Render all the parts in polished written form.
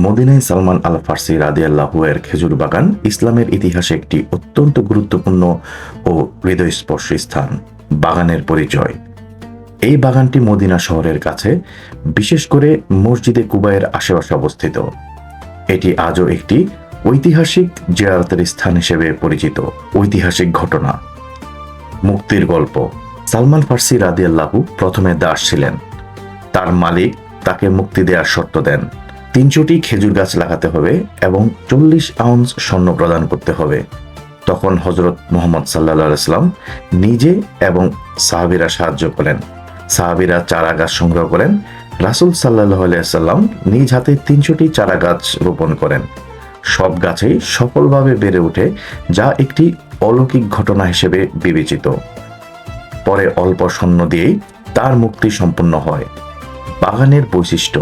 মদিনায় সালমান আল ফার্সি রাদিয়াল্লাহু এর খেজুর বাগান ইসলামের ইতিহাসে একটি অত্যন্ত গুরুত্বপূর্ণ ও হৃদয়স্পর্শী স্থান। বাগানের পরিচয়। এই বাগানটি মদিনা শহরের কাছে, বিশেষ করে মসজিদে কুবায়ের আশেপাশে অবস্থিত। এটি আজও একটি ঐতিহাসিক জিয়ারতের স্থান হিসেবে পরিচিত। ঐতিহাসিক ঘটনা। মুক্তির গল্প। সালমান ফার্সি রাদিয়াল্লাহু প্রথমে দাস ছিলেন। তার মালিক তাকে মুক্তি দেওয়ার শর্ত দেন। 300টি খেজুর গাছ লাগাতে হবে এবং 40 আউন্স স্বর্ণ প্রদান করতে হবে। তখন হযরত মুহাম্মদ সাল্লাল্লাহু আলাইহি সাল্লাম নিজে এবং সাহাবীরা সাহায্য করেন। সাহাবীরা চারা গাছ সংগ্রহ করেন। রাসূল সাল্লাল্লাহু আলাইহি সাল্লাম নিজ হাতে 300টি চারা গাছ রোপণ করেন। সব গাছেই সফলভাবে বেড়ে ওঠে, যা একটি অলৌকিক ঘটনা হিসেবে বিবেচিত। পরে অল্প স্বর্ণ দিয়েই তার মুক্তি সম্পন্ন হয়। বাগানের বৈশিষ্ট্য।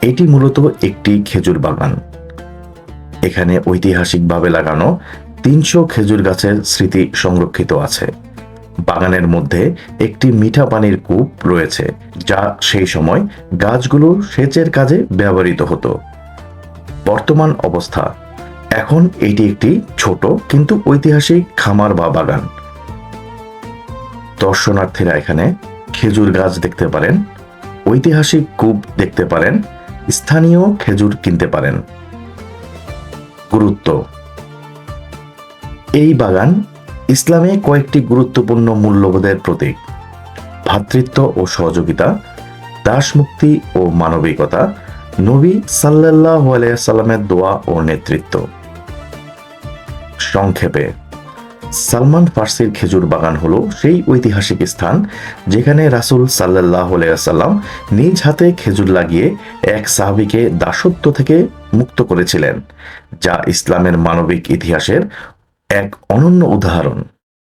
এটি মূলত একটি খেজুর বাগান। এখানে ঐতিহাসিকভাবে লাগানো 300 খেজুর গাছের স্মৃতি সংরক্ষিত আছে। বাগানের মধ্যে একটি মিঠা পানির কূপ রয়েছে, যা সেই সময় গাছগুলো সেচের কাজে ব্যবহৃত হতো। বর্তমান অবস্থা। এখন এটি একটি ছোট কিন্তু ঐতিহাসিক খামার বা বাগান। দর্শনার্থীরা এখানে খেজুর গাছ দেখতে পারেন, ঐতিহাসিক কূপ দেখতে পারেন, স্থানীয় খেজুর কিনতে পারেন। গুরুত্ব। এই বাগান ইসলামে কয়েকটি গুরুত্বপূর্ণ মূল্যবোধের প্রতীক: ভ্রাতৃত্ব ও সহযোগিতা, দাসমুক্তি ও মানবিকতা, নবী সাল্লাল্লাহু আলাইহি সাল্লামের দোয়া ও নেতৃত্ব। সংক্ষেপে, সালমান ফার্সির খেজুর বাগান হলো সেই ঐতিহাসিক স্থান যেখানে রাসূল সাল্লাল্লাহু আলাইহি সাল্লাম নিজ হাতে খেজুর লাগিয়ে এক সাহাবীকে দাসত্ব থেকে মুক্ত করেছিলেন, যা ইসলামের মানবিক ইতিহাসের এক অনন্য উদাহরণ।